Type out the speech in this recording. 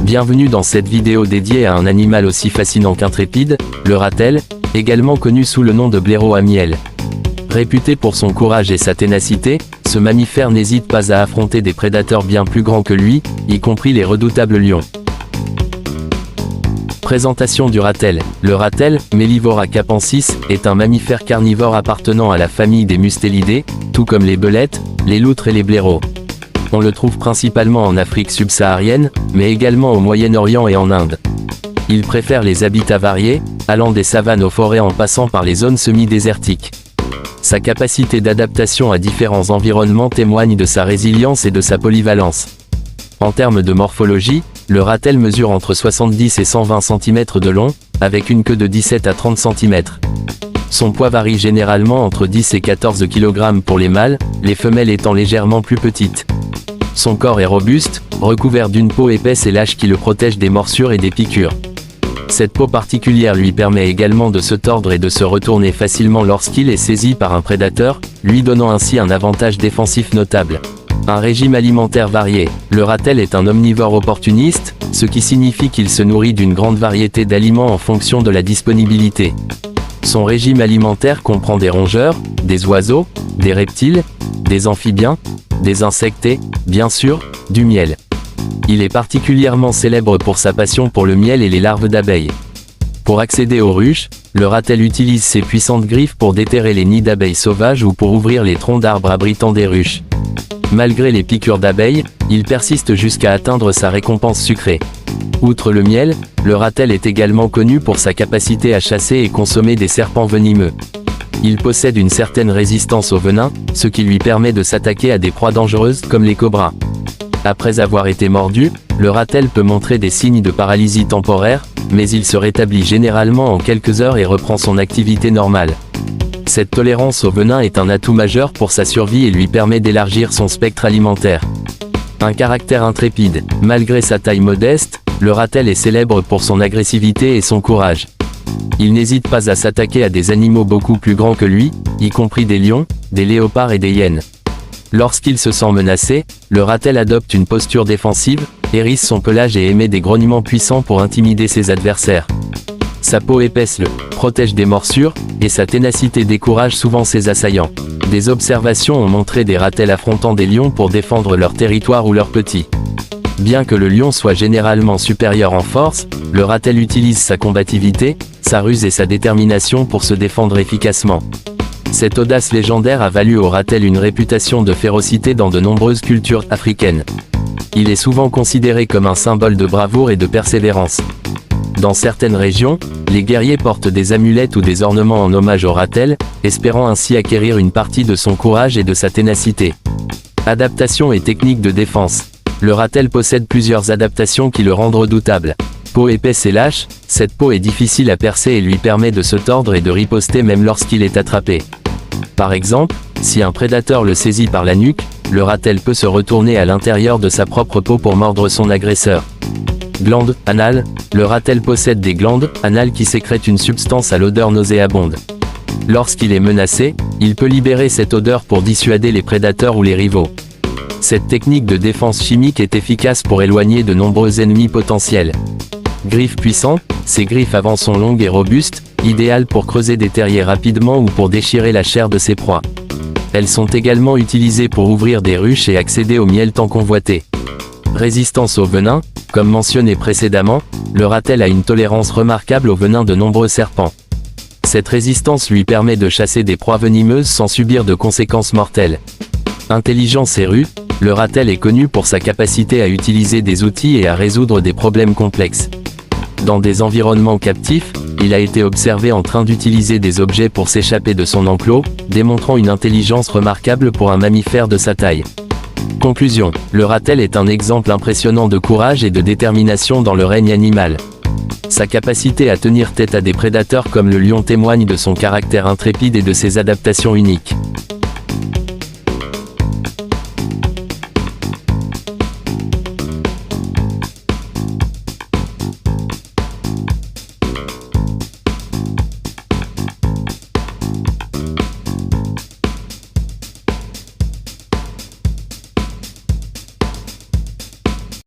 Bienvenue dans cette vidéo dédiée à un animal aussi fascinant qu'intrépide, le ratel, également connu sous le nom de blaireau à miel. Réputé pour son courage et sa ténacité, ce mammifère n'hésite pas à affronter des prédateurs bien plus grands que lui, y compris les redoutables lions. Présentation du ratel. Le ratel, Mellivora capensis, est un mammifère carnivore appartenant à la famille des mustélidés, tout comme les belettes, les loutres et les blaireaux. On le trouve principalement en Afrique subsaharienne, mais également au Moyen-Orient et en Inde. Il préfère les habitats variés, allant des savanes aux forêts en passant par les zones semi-désertiques. Sa capacité d'adaptation à différents environnements témoigne de sa résilience et de sa polyvalence. En termes de morphologie, le ratel mesure entre 70 et 120 cm de long, avec une queue de 17 à 30 cm. Son poids varie généralement entre 10 et 14 kg pour les mâles, les femelles étant légèrement plus petites. Son corps est robuste, recouvert d'une peau épaisse et lâche qui le protège des morsures et des piqûres. Cette peau particulière lui permet également de se tordre et de se retourner facilement lorsqu'il est saisi par un prédateur, lui donnant ainsi un avantage défensif notable. Un régime alimentaire varié. Le ratel est un omnivore opportuniste, ce qui signifie qu'il se nourrit d'une grande variété d'aliments en fonction de la disponibilité. Son régime alimentaire comprend des rongeurs, des oiseaux, des reptiles, des amphibiens, des insectes et, bien sûr, du miel. Il est particulièrement célèbre pour sa passion pour le miel et les larves d'abeilles. Pour accéder aux ruches, le ratel utilise ses puissantes griffes pour déterrer les nids d'abeilles sauvages ou pour ouvrir les troncs d'arbres abritant des ruches. Malgré les piqûres d'abeilles, il persiste jusqu'à atteindre sa récompense sucrée. Outre le miel, le ratel est également connu pour sa capacité à chasser et consommer des serpents venimeux. Il possède une certaine résistance au venin, ce qui lui permet de s'attaquer à des proies dangereuses comme les cobras. Après avoir été mordu, le ratel peut montrer des signes de paralysie temporaire, mais il se rétablit généralement en quelques heures et reprend son activité normale. Cette tolérance au venin est un atout majeur pour sa survie et lui permet d'élargir son spectre alimentaire. Un caractère intrépide. Malgré sa taille modeste, le ratel est célèbre pour son agressivité et son courage. Il n'hésite pas à s'attaquer à des animaux beaucoup plus grands que lui, y compris des lions, des léopards et des hyènes. Lorsqu'il se sent menacé, le ratel adopte une posture défensive, hérisse son pelage et émet des grognements puissants pour intimider ses adversaires. Sa peau épaisse le protège des morsures, et sa ténacité décourage souvent ses assaillants. Des observations ont montré des ratels affrontant des lions pour défendre leur territoire ou leurs petits. Bien que le lion soit généralement supérieur en force, le ratel utilise sa combativité, sa ruse et sa détermination pour se défendre efficacement. Cette audace légendaire a valu au ratel une réputation de férocité dans de nombreuses cultures africaines. Il est souvent considéré comme un symbole de bravoure et de persévérance. Dans certaines régions, les guerriers portent des amulettes ou des ornements en hommage au ratel, espérant ainsi acquérir une partie de son courage et de sa ténacité. Adaptation et techniques de défense. Le ratel possède plusieurs adaptations qui le rendent redoutable. Peau épaisse et lâche, cette peau est difficile à percer et lui permet de se tordre et de riposter même lorsqu'il est attrapé. Par exemple, si un prédateur le saisit par la nuque, le ratel peut se retourner à l'intérieur de sa propre peau pour mordre son agresseur. Glandes anales. Le ratel possède des glandes anales qui sécrètent une substance à l'odeur nauséabonde. Lorsqu'il est menacé, il peut libérer cette odeur pour dissuader les prédateurs ou les rivaux. Cette technique de défense chimique est efficace pour éloigner de nombreux ennemis potentiels. Griffes puissantes. Ses griffes avant sont longues et robustes, idéales pour creuser des terriers rapidement ou pour déchirer la chair de ses proies. Elles sont également utilisées pour ouvrir des ruches et accéder au miel tant convoité. Résistance au venin. Comme mentionné précédemment, le ratel a une tolérance remarquable au venin de nombreux serpents. Cette résistance lui permet de chasser des proies venimeuses sans subir de conséquences mortelles. Intelligence et ruse. Le ratel est connu pour sa capacité à utiliser des outils et à résoudre des problèmes complexes. Dans des environnements captifs, il a été observé en train d'utiliser des objets pour s'échapper de son enclos, démontrant une intelligence remarquable pour un mammifère de sa taille. Conclusion. Le ratel est un exemple impressionnant de courage et de détermination dans le règne animal. Sa capacité à tenir tête à des prédateurs comme le lion témoigne de son caractère intrépide et de ses adaptations uniques.